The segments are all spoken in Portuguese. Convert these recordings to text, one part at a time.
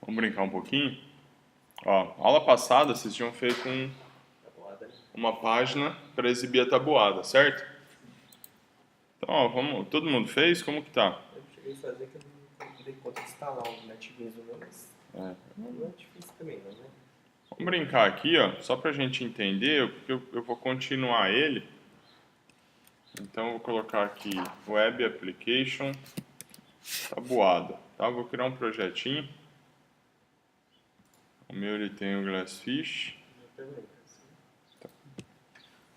Vamos brincar um pouquinho? Ó, aula passada vocês tinham feito uma página para exibir a tabuada, certo? Então, ó, todo mundo fez? Como que tá? Eu cheguei a fazer que eu não dei conta de instalar um NetBeans no meu, mas não é difícil também, não, né? Vamos brincar aqui, ó, só pra gente entender, porque eu vou continuar ele. Então, eu vou colocar aqui Web Application tabuada, tá? Vou criar um projetinho. O meu ele tem o Glassfish.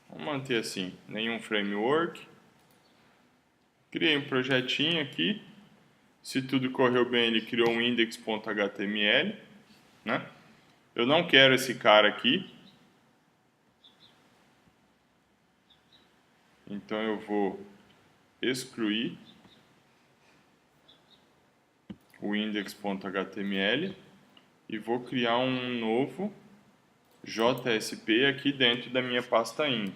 Vamos manter assim, nenhum framework. Criei um projetinho aqui. Se tudo correu bem, ele criou um index.html, né? Eu não quero esse cara aqui. Então eu vou excluir o index.html e vou criar um novo JSP aqui dentro da minha pasta in,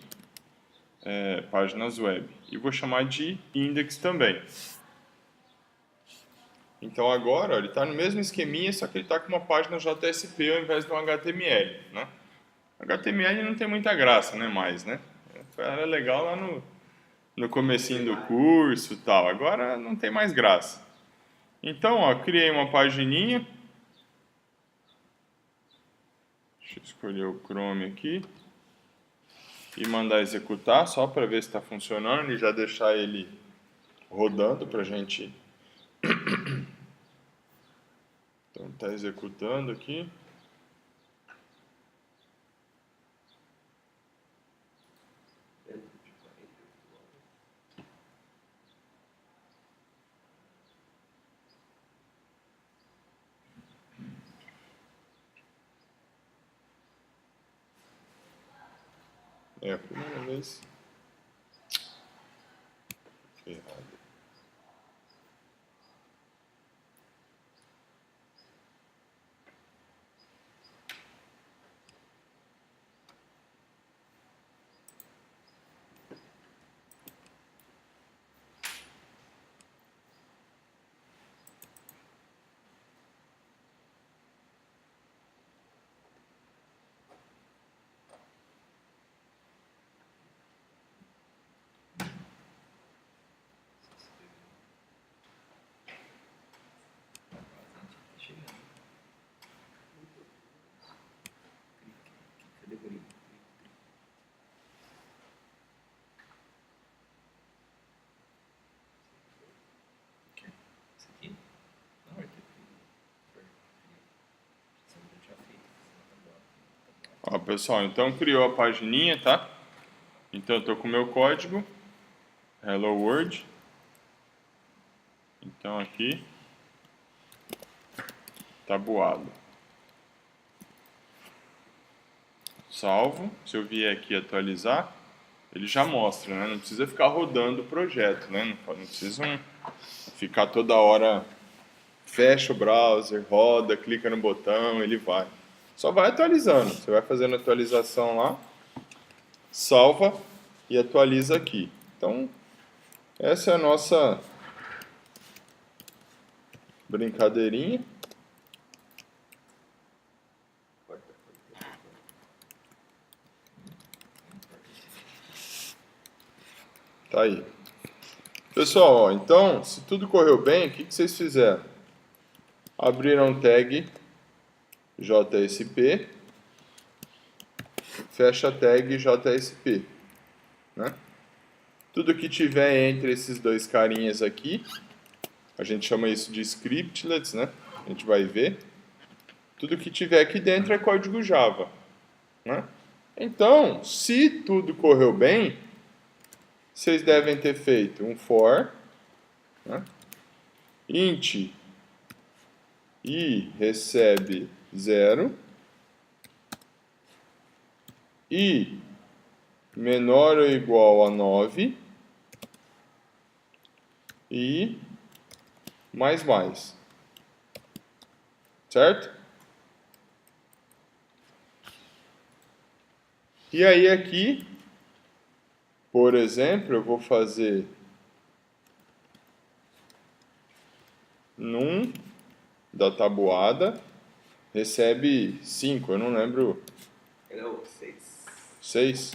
páginas web. E vou chamar de index também. Então agora ó, ele está no mesmo esqueminha, só que ele está com uma página JSP ao invés de um HTML, né? HTML não tem muita graça, né, mais, né? Era legal lá no comecinho do curso e tal. Agora não tem mais graça. Então, ó, criei uma pagininha. Deixa eu escolher o Chrome aqui. E mandar executar, só para ver se está funcionando e já deixar ele rodando para a gente. Então, está executando aqui. É a primeira vez. Errado. Ó, pessoal, então criou a pagininha, tá? Então eu estou com o meu código, Hello World. Então aqui, tabuado. Salvo, se eu vier aqui atualizar, ele já mostra, né? Não precisa ficar rodando o projeto, né? Não precisam ficar toda hora, fecha o browser, roda, clica no botão, ele vai. Só vai atualizando, você vai fazendo atualização lá, salva e atualiza aqui. Então, essa é a nossa brincadeirinha. Tá aí. Pessoal, ó, então, se tudo correu bem, o que vocês fizeram? Abriram tag JSP, fecha a tag JSP, né? Tudo que tiver entre esses dois carinhas aqui, a gente chama isso de scriptlets, né? A gente vai ver. Tudo que tiver aqui dentro é código Java, né? Então, se tudo correu bem, vocês devem ter feito um for, né? Int i recebe 0 i menor ou igual a 9 e mais. Certo? E aí aqui, por exemplo, eu vou fazer num da tabuada recebe 5, eu não lembro. Era o 6. 6.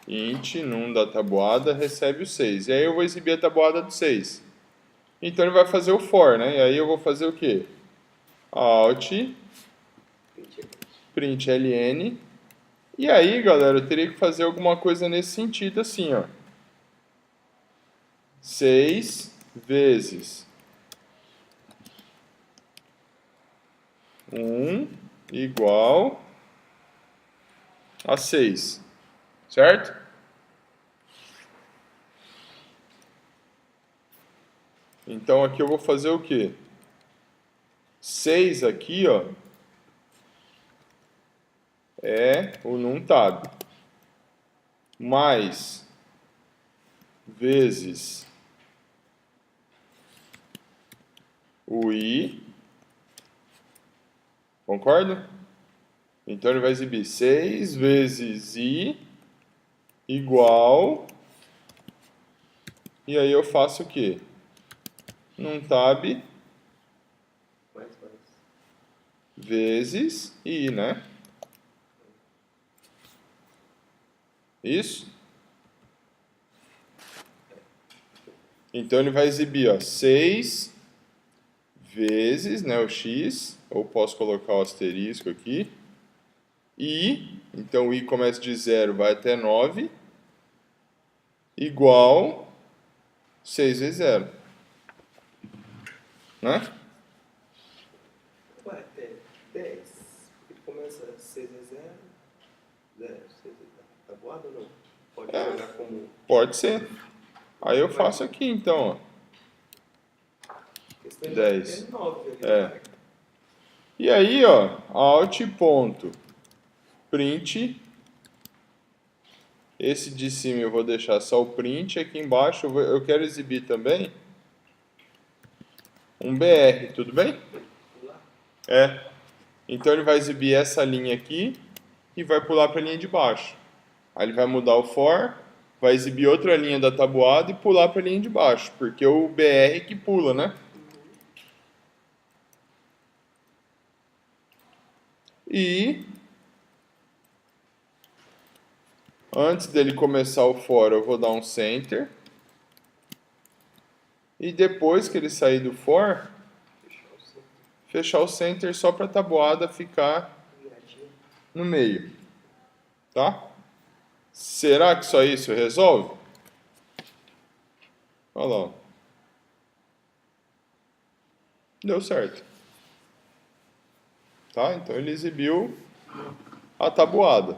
Int num da tabuada recebe o 6. E aí eu vou exibir a tabuada do 6. Então ele vai fazer o for, né? E aí eu vou fazer o quê? Alt, print ln. E aí, galera, eu teria que fazer alguma coisa nesse sentido assim, ó. 6 vezes 1 igual a 6, certo? Então aqui eu vou fazer o quê? 6 aqui, ó, é o numTab, mais vezes o i, concorda? Então ele vai exibir 6 vezes i igual, e aí eu faço o quê? numTab vezes i, né? Isso? Então ele vai exibir, ó, 6 vezes, né, o x, ou posso colocar o asterisco aqui, i, então o i começa de 0, vai até 9, igual 6 vezes 0. Né? Ué, é 10. Ele começa 6 vezes 0, 0, 6 vezes 0. Tabuada ou não? Pode jogar como... Pode ser. Aí eu faço aqui, então, ó. 10. 9 ali, É. E aí, ó, alt ponto print. Esse de cima eu vou deixar só o print. Aqui embaixo eu quero exibir também um BR, tudo bem? É. Então ele vai exibir essa linha aqui e vai pular para a linha de baixo. Aí ele vai mudar o for, vai exibir outra linha da tabuada e pular para a linha de baixo, porque o BR que pula, né? E antes dele começar o for, eu vou dar um center. E depois que ele sair do for, fechar o center só para a tabuada ficar no meio. Tá? Será que só isso resolve? Olha lá. Deu certo. Tá? Então ele exibiu a tabuada.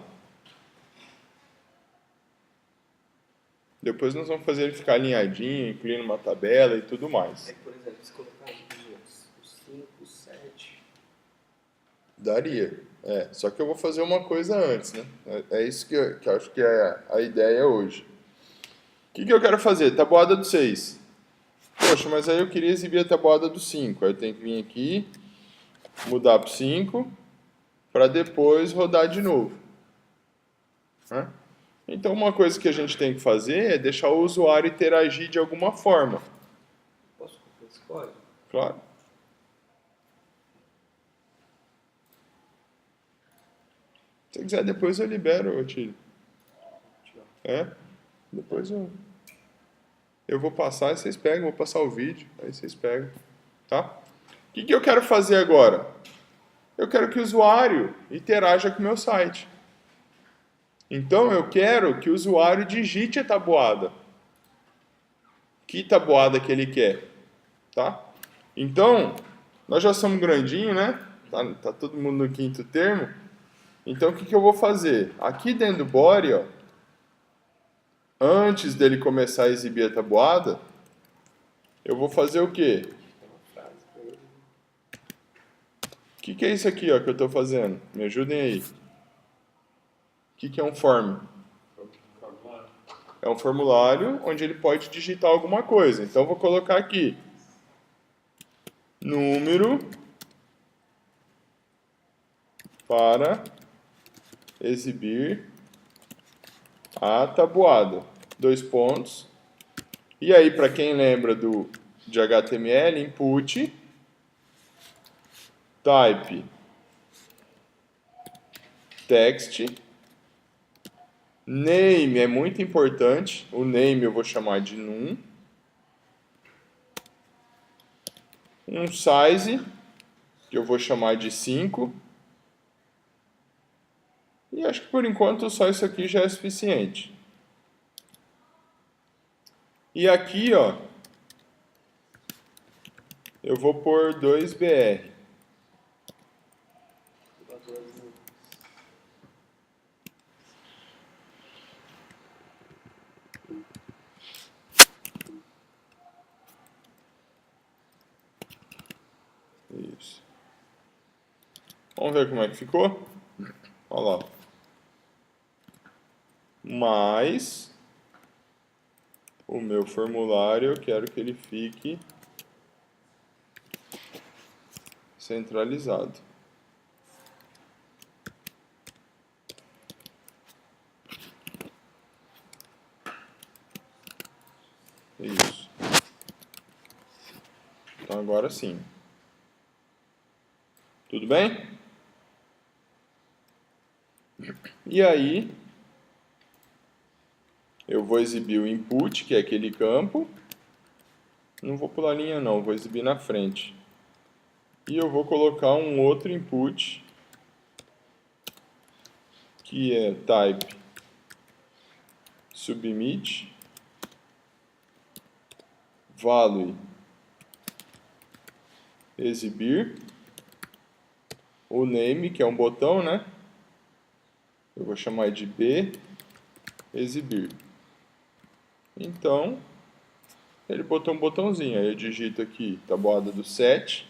Depois nós vamos fazer ele ficar alinhadinho, incluindo uma tabela e tudo mais. Por exemplo, se colocar os 5, 7... Daria. É, só que eu vou fazer uma coisa antes, né? É isso que eu acho que é a ideia hoje. O que eu quero fazer? Tabuada do 6. Poxa, mas aí eu queria exibir a tabuada do 5. Aí eu tenho que vir aqui, mudar para o 5, para depois rodar de novo. Né? Então uma coisa que a gente tem que fazer é deixar o usuário interagir de alguma forma. Posso copiar esse código? Claro. Se você quiser, depois eu libero, Otílio. É? Depois eu vou passar e vocês pegam, vou passar o vídeo, aí vocês pegam. Tá? O que eu quero fazer agora? Eu quero que o usuário interaja com o meu site. Então eu quero que o usuário digite a tabuada. Que tabuada que ele quer. Tá? Então, nós já somos grandinho, né? Tá todo mundo no quinto termo. Então o que eu vou fazer? Aqui dentro do body, ó, antes dele começar a exibir a tabuada, eu vou fazer o quê? O que é isso aqui, ó, que eu estou fazendo? Me ajudem aí. O que é um form? É um formulário onde ele pode digitar alguma coisa. Então eu vou colocar aqui número para exibir a tabuada. 2 pontos. E aí, para quem lembra de HTML, input type text. Name é muito importante. O name eu vou chamar de num. Um size, que eu vou chamar de 5. E acho que por enquanto só isso aqui já é suficiente. E aqui, ó, eu vou pôr 2BR. Isso. Vamos ver como é que ficou? Olha lá. Mas o meu formulário eu quero que ele fique centralizado. Isso. Então agora sim. Tudo bem? E aí, eu vou exibir o input, que é aquele campo. Não vou pular linha não, vou exibir na frente. E eu vou colocar um outro input, que é type submit value exibir o name, que é um botão, né? Eu vou chamar de b exibir. Então, ele botou um botãozinho. Aí eu digito aqui, tabuada do set,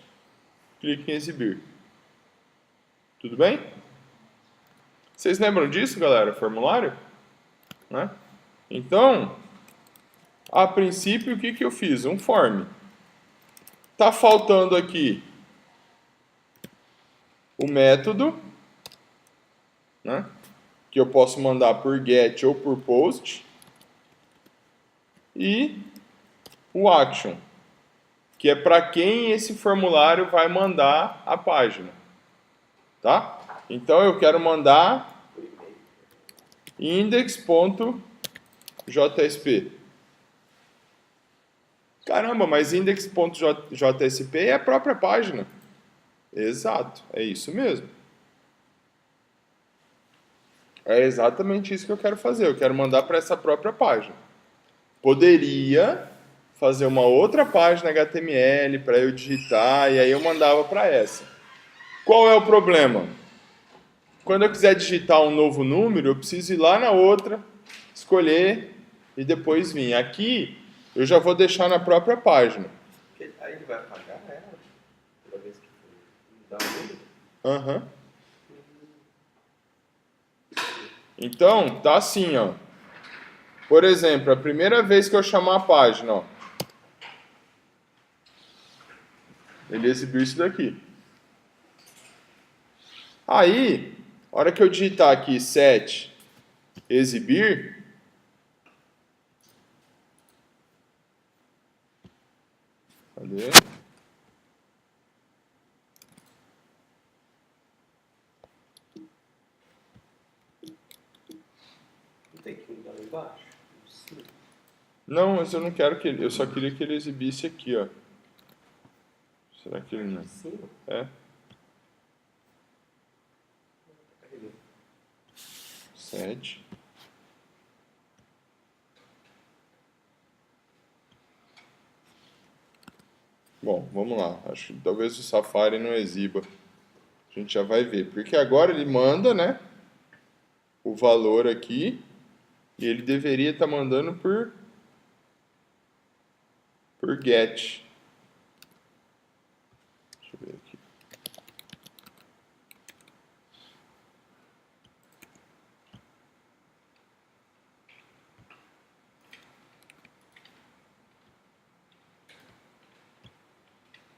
clique em exibir. Tudo bem? Vocês lembram disso, galera? Formulário? Né? Então, a princípio, o que eu fiz? Um form. Tá faltando aqui o método, né? Que eu posso mandar por get ou por post. E o action, que é para quem esse formulário vai mandar a página. Tá? Então eu quero mandar index.jsp. Caramba, mas index.jsp é a própria página. Exato, é isso mesmo. É exatamente isso que eu quero fazer. Eu quero mandar para essa própria página. Poderia fazer uma outra página HTML para eu digitar e aí eu mandava para essa. Qual é o problema? Quando eu quiser digitar um novo número, eu preciso ir lá na outra, escolher e depois vir. Aqui eu já vou deixar na própria página. Aí ele vai apagar ela toda vez que dá um número? Aham. Então, tá assim, ó. Por exemplo, a primeira vez que eu chamar a página, ó, ele exibiu isso daqui. Aí, a hora que eu digitar aqui set exibir, cadê? Não tem que mudar lá embaixo? Sim. Não, mas eu não quero que ele... Eu só queria que ele exibisse aqui, ó. Será que ele não... Sim. É? 7. Bom, vamos lá. Acho que talvez o Safari não exiba. A gente já vai ver. Porque agora ele manda, né? O valor aqui. E ele deveria estar mandando por get. Deixa eu ver aqui.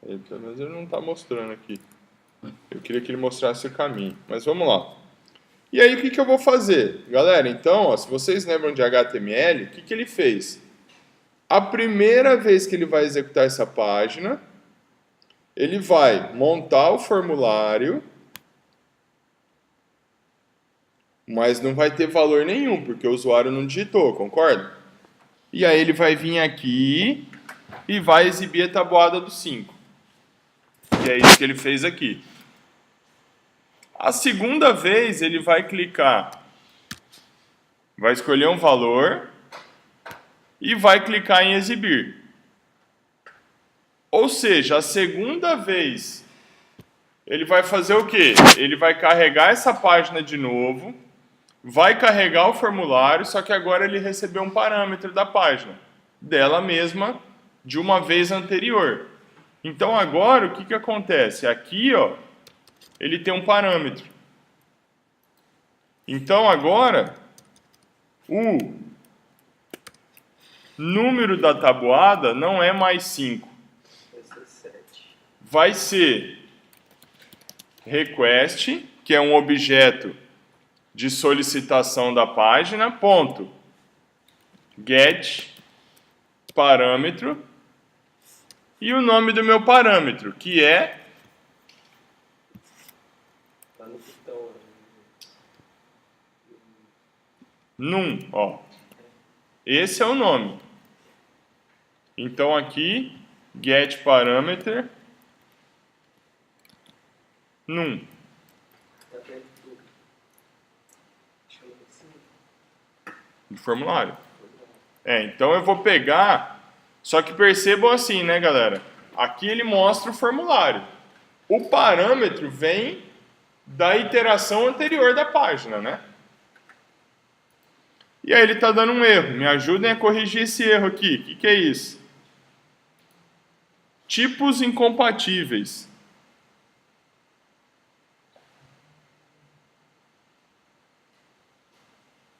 Eita, mas ele não está mostrando aqui. Eu queria que ele mostrasse o caminho. Mas vamos lá. E aí, o que eu vou fazer? Galera, então, ó, se vocês lembram de HTML, o que ele fez? A primeira vez que ele vai executar essa página, ele vai montar o formulário mas não vai ter valor nenhum, porque o usuário não digitou, concorda? E aí ele vai vir aqui e vai exibir a tabuada do 5. Que é isso que ele fez aqui. A segunda vez ele vai clicar, vai escolher um valor e vai clicar em exibir. Ou seja, a segunda vez ele vai fazer o quê? Ele vai carregar essa página de novo, vai carregar o formulário, só que agora ele recebeu um parâmetro da página, dela mesma, de uma vez anterior. Então agora o que acontece? Aqui, ó, ele tem um parâmetro. Então agora o número da tabuada não é mais 5. Vai ser 7. Vai ser request, que é um objeto de solicitação da página, ponto, get parâmetro, e o nome do meu parâmetro, que é Lá no botão. num, ó. Esse é o nome. Então aqui, get parameter num. Tá dentro do. Chama assim. Do formulário. Então eu vou pegar, só que percebam assim, né, galera? Aqui ele mostra o formulário. O parâmetro vem da iteração anterior da página, né? E aí ele está dando um erro. Me ajudem a corrigir esse erro aqui. O que é isso? Tipos incompatíveis.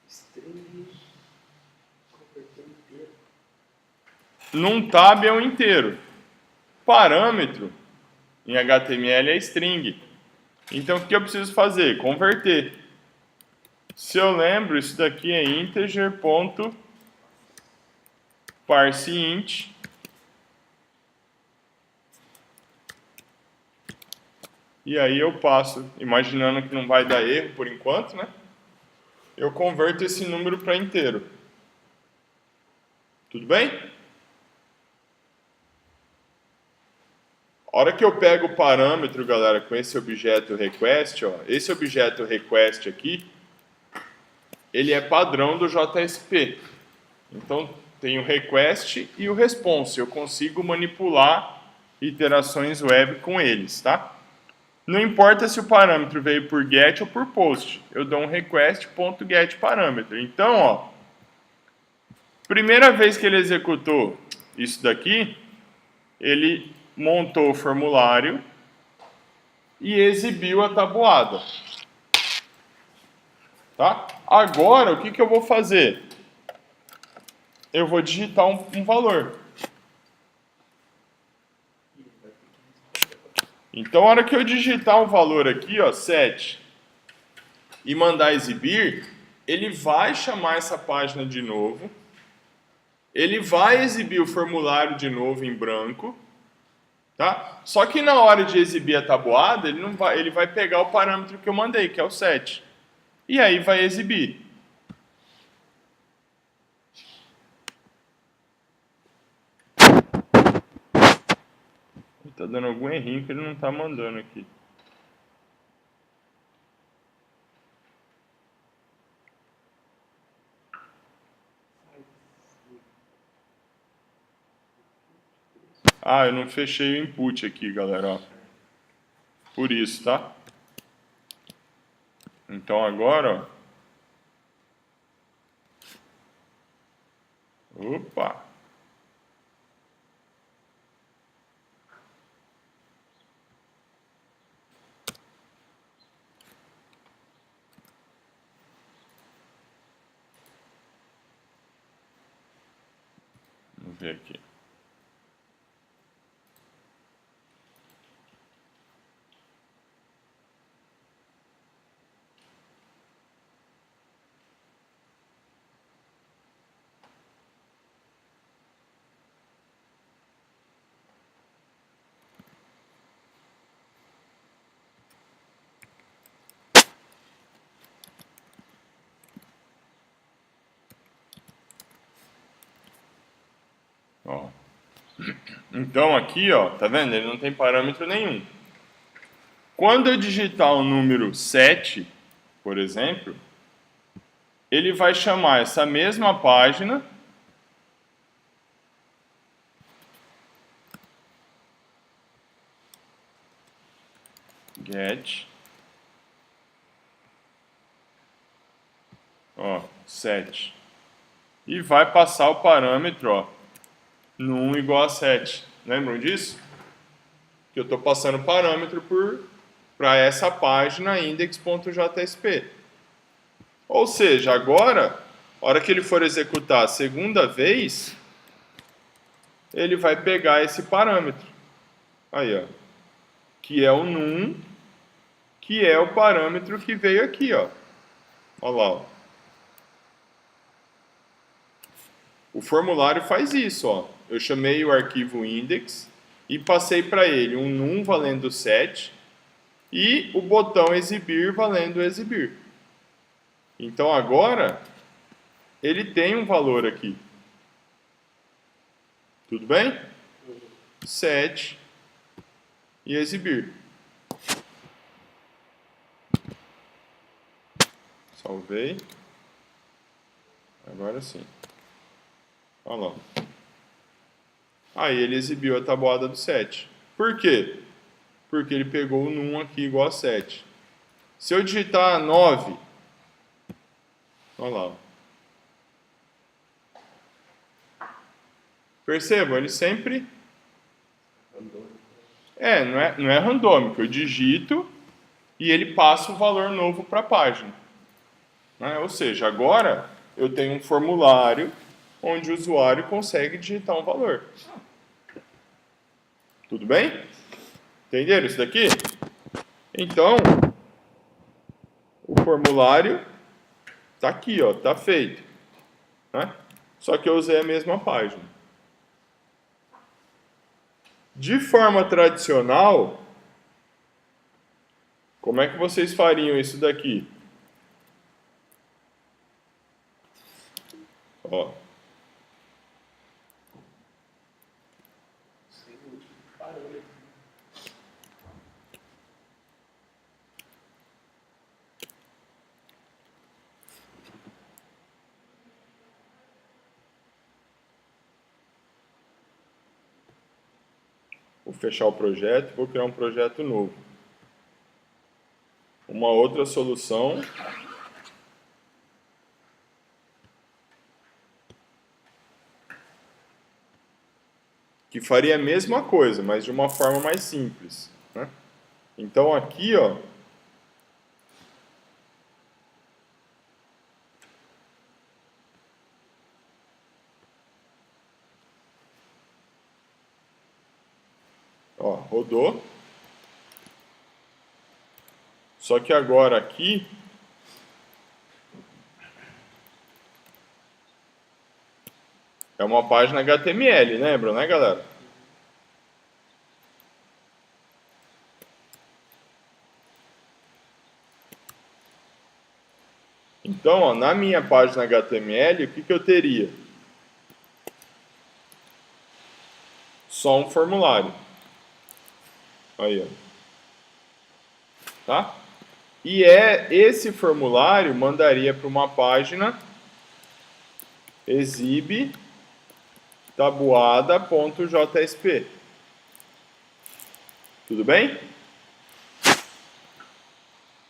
String. Converter inteiro. Num tab é um inteiro. Parâmetro em HTML é string. Então o que eu preciso fazer? Converter. Se eu lembro, isso daqui é integer.parseInt. E aí eu passo, imaginando que não vai dar erro por enquanto, né? Eu converto esse número para inteiro. Tudo bem? A hora que eu pego o parâmetro, galera, com esse objeto request, ó, esse objeto request aqui, ele é padrão do JSP. Então, tem o request e o response. Eu consigo manipular iterações web com eles, tá? Não importa se o parâmetro veio por get ou por post. Eu dou um request.getParâmetro. Então, ó, primeira vez que ele executou isso daqui, ele montou o formulário e exibiu a tabuada. Tá? Agora, o que eu vou fazer? Eu vou digitar um valor. Então, a hora que eu digitar um valor aqui, ó, 7, e mandar exibir, ele vai chamar essa página de novo, ele vai exibir o formulário de novo em branco, tá? Só que na hora de exibir a tabuada, ele vai pegar o parâmetro que eu mandei, que é o 7, e aí vai exibir. Tá dando algum errinho que ele não tá mandando aqui. Ah, eu não fechei o input aqui, galera, ó. Por isso, tá? Então agora, ó. Opa! Vamos ver aqui. Então aqui, ó, tá vendo? Ele não tem parâmetro nenhum. Quando eu digitar o número 7, por exemplo, ele vai chamar essa mesma página get, ó, 7. E vai passar o parâmetro, ó, num igual a 7. Lembram disso? Que eu estou passando parâmetro para essa página index.jsp. Ou seja, agora, a hora que ele for executar a segunda vez, ele vai pegar esse parâmetro. Aí, ó. Que é o num, que é o parâmetro que veio aqui, ó. Olha lá, ó. O formulário faz isso, ó. Eu chamei o arquivo index e passei para ele um num valendo 7 e o botão exibir valendo exibir. Então agora ele tem um valor aqui. Tudo bem? 7 e exibir. Salvei. Agora sim. Olha lá. Aí ele exibiu a tabuada do 7. Por quê? Porque ele pegou o num aqui igual a 7. Se eu digitar 9, olha lá. Percebam, ele sempre... não é randômico. Eu digito e ele passa o valor novo para a página. Né? Ou seja, agora eu tenho um formulário onde o usuário consegue digitar um valor. Tudo bem? Entenderam isso daqui? Então, o formulário está aqui, ó, está feito. Né? Só que eu usei a mesma página. De forma tradicional, como é que vocês fariam isso daqui? Ó. Vou fechar o projeto e vou criar um projeto novo. Uma outra solução que faria a mesma coisa, mas de uma forma mais simples. Né? Então aqui, ó, rodou. Só que agora aqui é uma página HTML, lembram, né, galera? Então, ó, na minha página HTML, o que eu teria? Só um formulário. Aí, ó. Tá? E esse formulário mandaria para uma página exibe tabuada.jsp. Tudo bem?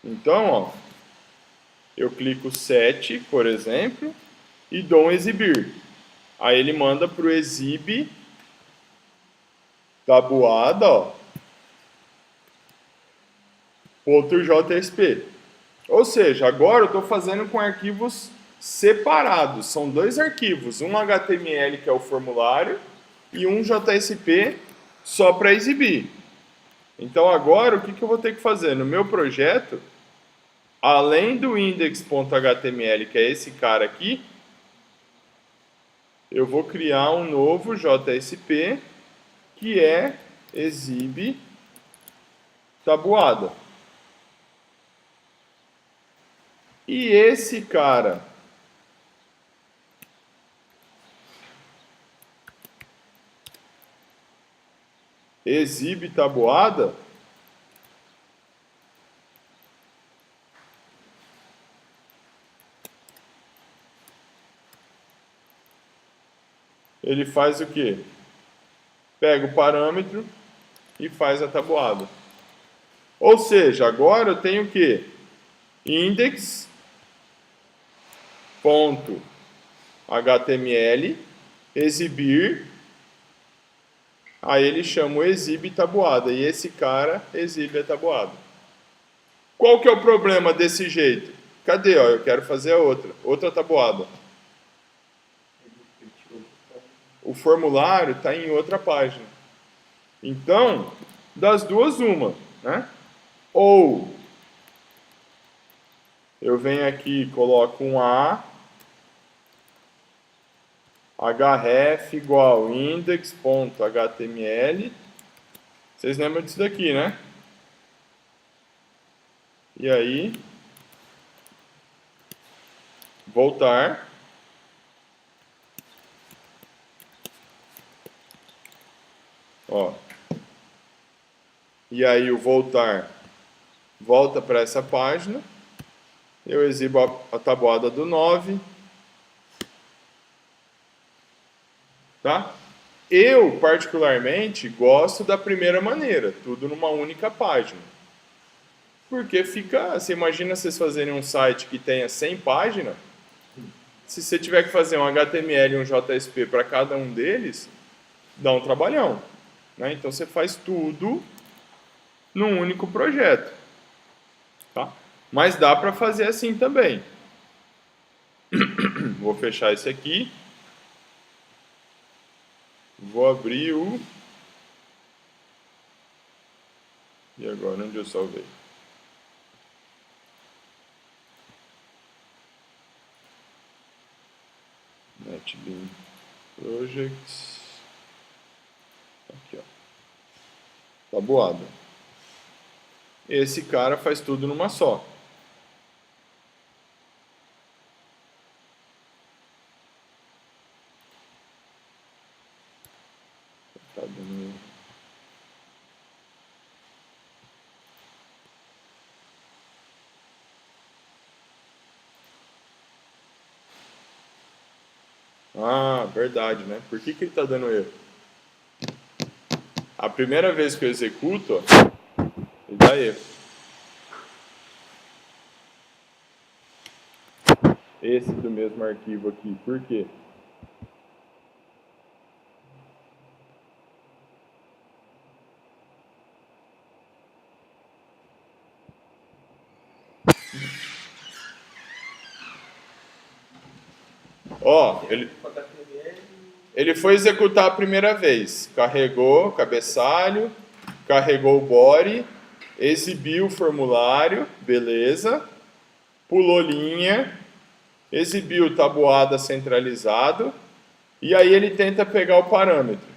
Então, ó, eu clico 7, por exemplo, e dou um exibir. Aí ele manda para o exibe tabuada, ó, .jsp. Ou seja, agora eu estou fazendo com arquivos separados. São dois arquivos, um HTML, que é o formulário, e um JSP só para exibir. Então agora o que eu vou ter que fazer? No meu projeto, além do index.html, que é esse cara aqui, eu vou criar um novo JSP, que é exibe tabuada. E esse cara exibe tabuada, ele faz o quê? Pega o parâmetro e faz a tabuada. Ou seja, agora eu tenho o quê? Index.html exibir, aí ele chama o exibe tabuada, e esse cara exibe a tabuada. Qual que é o problema desse jeito? Cadê? Ó, eu quero fazer a outra tabuada. O formulário está em outra página. Então, das duas, uma, né? Ou eu venho aqui e coloco um A, href igual index.html. Vocês lembram disso daqui, né? E aí, voltar. Ó. E aí o voltar volta para essa página. Eu exibo a tabuada do 9. Tá? Eu, particularmente, gosto da primeira maneira, tudo numa única página. Porque fica... Você imagina vocês fazerem um site que tenha 100 páginas, se você tiver que fazer um HTML e um JSP para cada um deles, dá um trabalhão. Né? Então você faz tudo num único projeto. Tá? Mas dá para fazer assim também. Vou fechar esse aqui. Vou abrir o... E agora, onde eu salvei? NetBeans Projects. Aqui, ó. Tabuada. Esse cara faz tudo numa só. Tá dando... Ah, verdade, né? Por que ele tá dando erro? A primeira vez que eu executo, ó, ele dá erro. Esse do mesmo arquivo aqui. Por quê? Ó, ele foi executar a primeira vez. Carregou o cabeçalho, carregou o body, exibiu o formulário, beleza. Pulou linha, exibiu tabuada centralizado, e aí ele tenta pegar o parâmetro.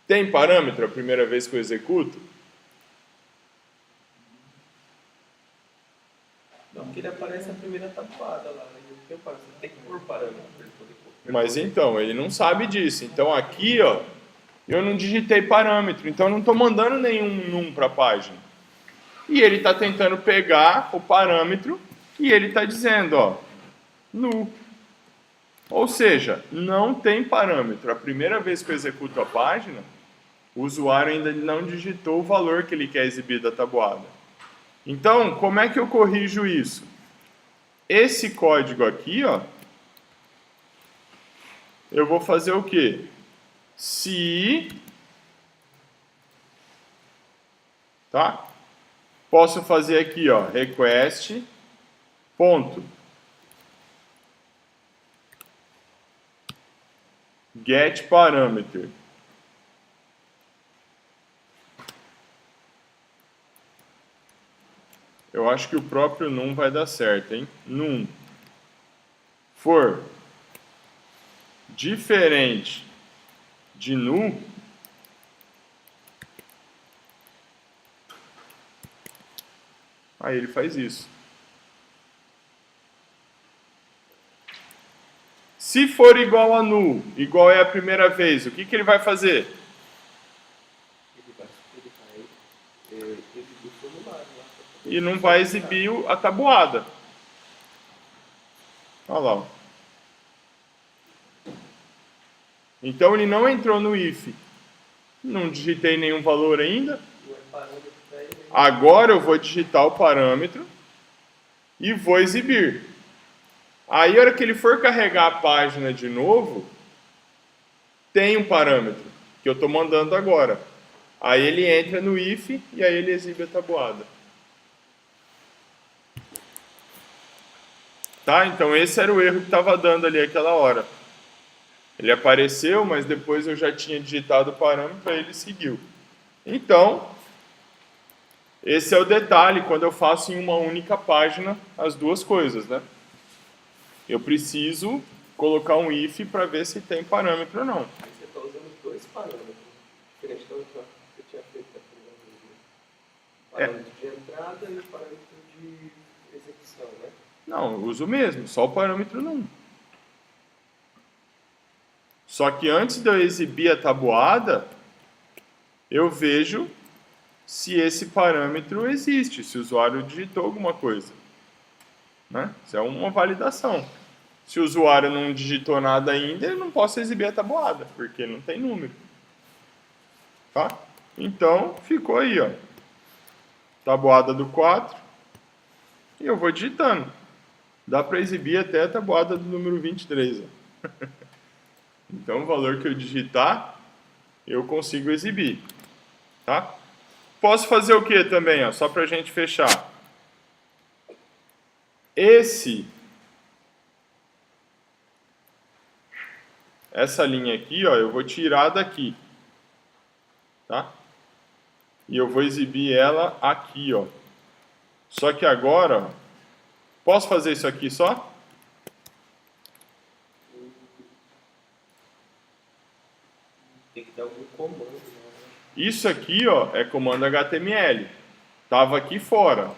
Tem parâmetro a primeira vez que eu executo? Não, porque ele aparece a primeira tabuada lá, né? Você tem que pôr parâmetro para ele poder pôr. Mas então, ele não sabe disso. Então aqui, ó, eu não digitei parâmetro, então eu não estou mandando nenhum num para a página. E ele está tentando pegar o parâmetro e ele está dizendo, ó, nu. Ou seja, não tem parâmetro. A primeira vez que eu executo a página, o usuário ainda não digitou o valor que ele quer exibir da tabuada. Então, como é que eu corrijo isso? Esse código aqui, ó, eu vou fazer o quê? Se, tá? Posso fazer aqui, ó, request, ponto, get parameter. Eu acho que o próprio num vai dar certo, hein? Num for diferente de nu, aí ele faz isso. Se for igual a nu, igual é a primeira vez, o que ele vai fazer? Ele vai e não vai exibir a tabuada. Olha lá. Ó. Então ele não entrou no if. Não digitei nenhum valor ainda. Não é parâmetro para ele. Agora eu vou digitar o parâmetro e vou exibir. Aí, a hora que ele for carregar a página de novo, tem um parâmetro que eu estou mandando agora. Aí ele entra no if e aí ele exibe a tabuada. Tá? Então esse era o erro que estava dando ali aquela hora. Ele apareceu, mas depois eu já tinha digitado o parâmetro, aí ele seguiu. Então, esse é o detalhe quando eu faço em uma única página as duas coisas, né? Eu preciso colocar um if para ver se tem parâmetro ou não. Aí você está usando dois parâmetros, diferente da outra que você tinha feito. O parâmetro de entrada e o parâmetro de execução, né? Não, eu uso o mesmo, só o parâmetro não. Só que antes de eu exibir a tabuada, eu vejo se esse parâmetro existe, se o usuário digitou alguma coisa. Né? Isso é uma validação. Se o usuário não digitou nada ainda, eu não posso exibir a tabuada, porque não tem número. Tá? Então, ficou aí, ó. Tabuada do 4. E eu vou digitando. Dá para exibir até a tabuada do número 23. Ó. Então, o valor que eu digitar, eu consigo exibir. Tá? Posso fazer o que também? Ó, só para a gente fechar. Essa linha aqui, ó, eu vou tirar daqui. Tá? E eu vou exibir ela aqui, ó. Só que agora, ó, posso fazer isso aqui só? Tem que dar algum comando. Né? Isso aqui, ó, é comando HTML. Tava aqui fora.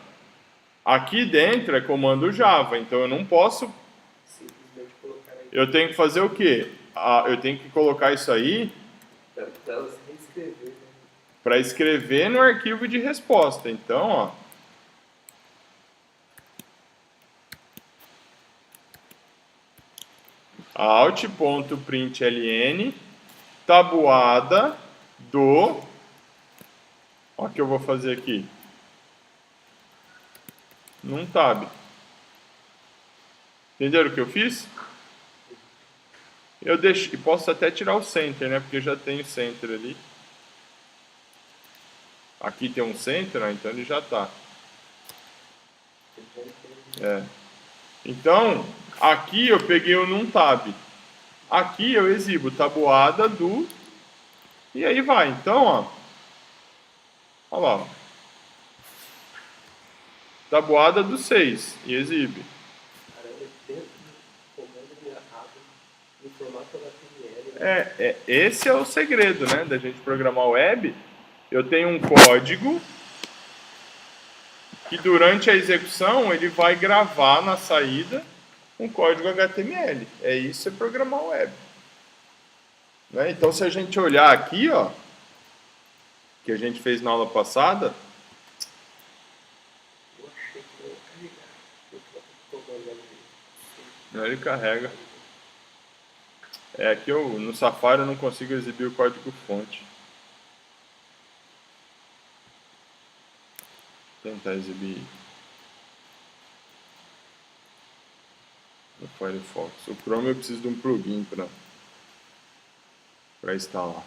Aqui dentro é comando Java, então eu não posso... Simplesmente colocar aí. Eu tenho que fazer o quê? Eu tenho que colocar isso aí Para ela se reescrever. Né? para escrever no arquivo de resposta. Então, ó, alt.println tabuada do... Olha o que eu vou fazer aqui. Num tab. Entenderam o que eu fiz? Eu deixo, e posso até tirar o center, né? Porque eu já tenho center ali. Aqui tem um center, né? Então ele já está. É. Então, aqui eu peguei o num tab. Aqui eu exibo tabuada do... E aí vai. Então, ó. Olha lá. Ó. Tabuada do 6. E exibe. Caramba, dentro do comando ele abre no formato HTML. Né? Esse é o segredo, né? Da gente programar web. Eu tenho um código que durante a execução ele vai gravar na saída um código HTML. Isso é programar web. Né? Então, se a gente olhar aqui, ó, que a gente fez na aula passada, Eu achei que eu ia carregar. Eu estou olhando ele carrega. Aqui no Safari eu não consigo exibir o código fonte. Vou tentar exibir no Firefox. O Chrome eu preciso de um plugin para instalar.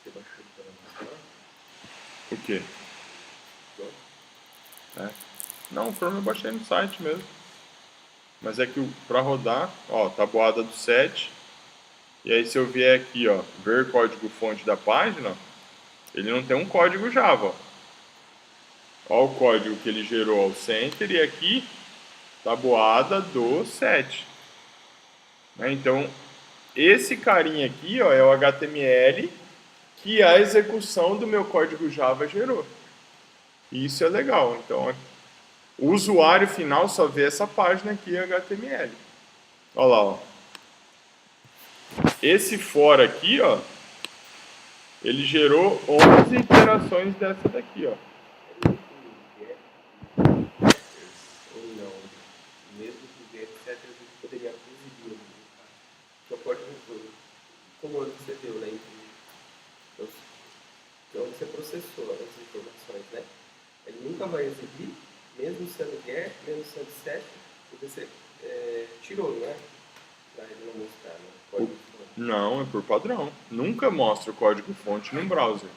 Você baixou para O quê? Não, o Chrome eu baixei no site mesmo. Mas é que para rodar, ó, tabuada do 7. E aí se eu vier aqui, ó, ver código fonte da página, ele não tem um código Java. Ó o código que ele gerou ao center e aqui, tabuada do 7. Né? Então, esse carinha aqui, ó, é o HTML que a execução do meu código Java gerou. E isso é legal. Então, o usuário final só vê essa página aqui, HTML. Olha lá, ó. Esse for aqui, ó, ele gerou 11 iterações dessa daqui, ó. Ou não, mesmo que etc, a gente poderia exibir o código todo, como você deu, né? Então você processou as informações, né? Ele nunca vai exibir, mesmo sendo get, mesmo sendo set, porque você tirou, né? Para ele não mostrar, né? Código fonte. Não, é por padrão. Nunca mostra o código-fonte no browser.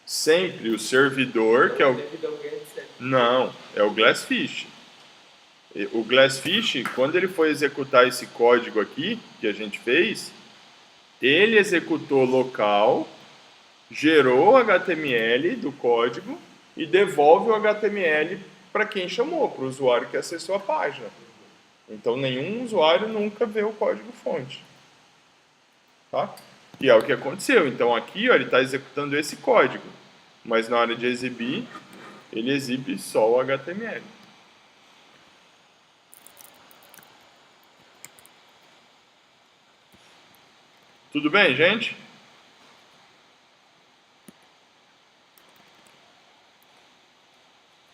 Sempre o servidor, que é o... Devido ao get, set. Não, é o Glassfish. O Glassfish, quando ele foi executar esse código aqui, que a gente fez, ele executou local, gerou o HTML do código e devolve o HTML para quem chamou, para o usuário que acessou a página. Então, nenhum usuário nunca vê o código-fonte. Tá? E é o que aconteceu. Então, aqui ó, ele está executando esse código, mas na hora de exibir, ele exibe só o HTML. Tudo bem, gente?